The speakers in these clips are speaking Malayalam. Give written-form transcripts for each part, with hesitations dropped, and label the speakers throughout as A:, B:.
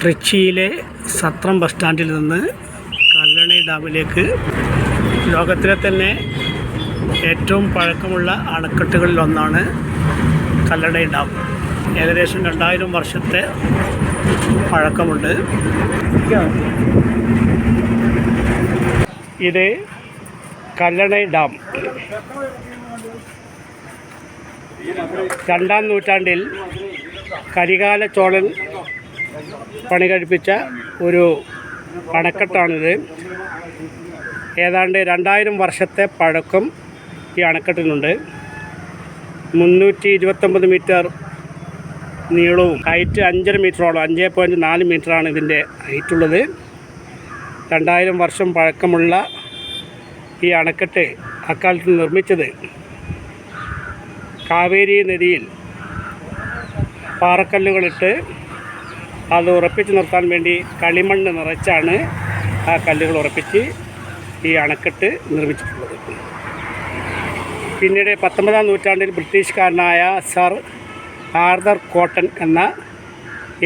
A: ട്രിച്ചിയിലെ സത്രം ബസ് സ്റ്റാൻഡിൽ നിന്ന് കല്ലണൈ ഡാമിലേക്ക് ലോകത്തിലെ തന്നെ ഏറ്റവും പഴക്കമുള്ള അണക്കെട്ടുകളിലൊന്നാണ് കല്ലണൈ ഡാം. ഏകദേശം 2000 വർഷത്തെ പഴക്കമുണ്ട്. ഇത് കല്ലണൈ ഡാം 2-ാം നൂറ്റാണ്ടിൽ കരികാല ചോളൻ പണി കഴിപ്പിച്ച ഒരു അണക്കെട്ടാണിത്. ഏതാണ്ട് 2000 വർഷത്തെ പഴക്കം ഈ അണക്കെട്ടിനുണ്ട്. 329 മീറ്റർ നീളവും ഹൈറ്റ് 5.5 മീറ്ററോളം, 5.4 മീറ്ററാണ് ഇതിൻ്റെ ഹൈറ്റുള്ളത്. 2000 വർഷം പഴക്കമുള്ള ഈ അണക്കെട്ട് അക്കാലത്ത് നിർമ്മിച്ചത് കാവേരി നദിയിൽ പാറക്കല്ലുകളിട്ട് അത് ഉറപ്പിച്ച് നിർത്താൻ വേണ്ടി കളിമണ്ണ് നിറച്ചാണ് ആ കല്ലുകൾ ഉറപ്പിച്ച് ഈ അണക്കെട്ട് നിർമ്മിച്ചിട്ടുള്ളത്. പിന്നീട് 19-ാം നൂറ്റാണ്ടിൽ ബ്രിട്ടീഷുകാരനായ സർ ആർതർ കോട്ടൺ എന്ന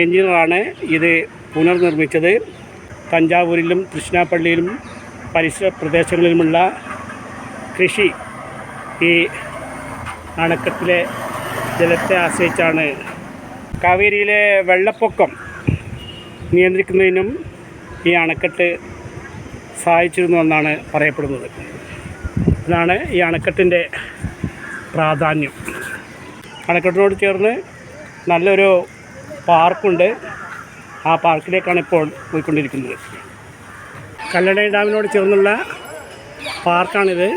A: എഞ്ചിനീയറാണ് ഇത് പുനർനിർമ്മിച്ചത്. തഞ്ചാവൂരിലും തൃശ്ശിനാപ്പള്ളിയിലും പരിസര പ്രദേശങ്ങളിലുമുള്ള കൃഷി ഈ അണക്കെട്ടിലെ ജലത്തെ ആശ്രയിച്ചാണ്. കാവേരിയിലെ വെള്ളപ്പൊക്കം നിയന്ത്രിക്കുന്നതിനും ഈ അണക്കെട്ട് സഹായിച്ചിരുന്നുവെന്നാണ് പറയപ്പെടുന്നത്. ഇതാണ് ഈ അണക്കെട്ടിൻ്റെ പ്രാധാന്യം. അണക്കെട്ടിനോട് ചേർന്ന് നല്ലൊരു പാർക്കുണ്ട്. ആ പാർക്കിലേക്കാണ് ഇപ്പോൾ പോയിക്കൊണ്ടിരിക്കുന്നത്. കല്ലണൈ ഡാമിനോട് ചേർന്നുള്ള പാർക്കാണിത്.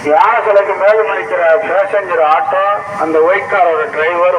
B: யானை சிலைக்கு மேலும் நிற்கிற பேசஞ்சர் ஆட்டோ, அந்த ஒயிட் காரோட டிரைவர்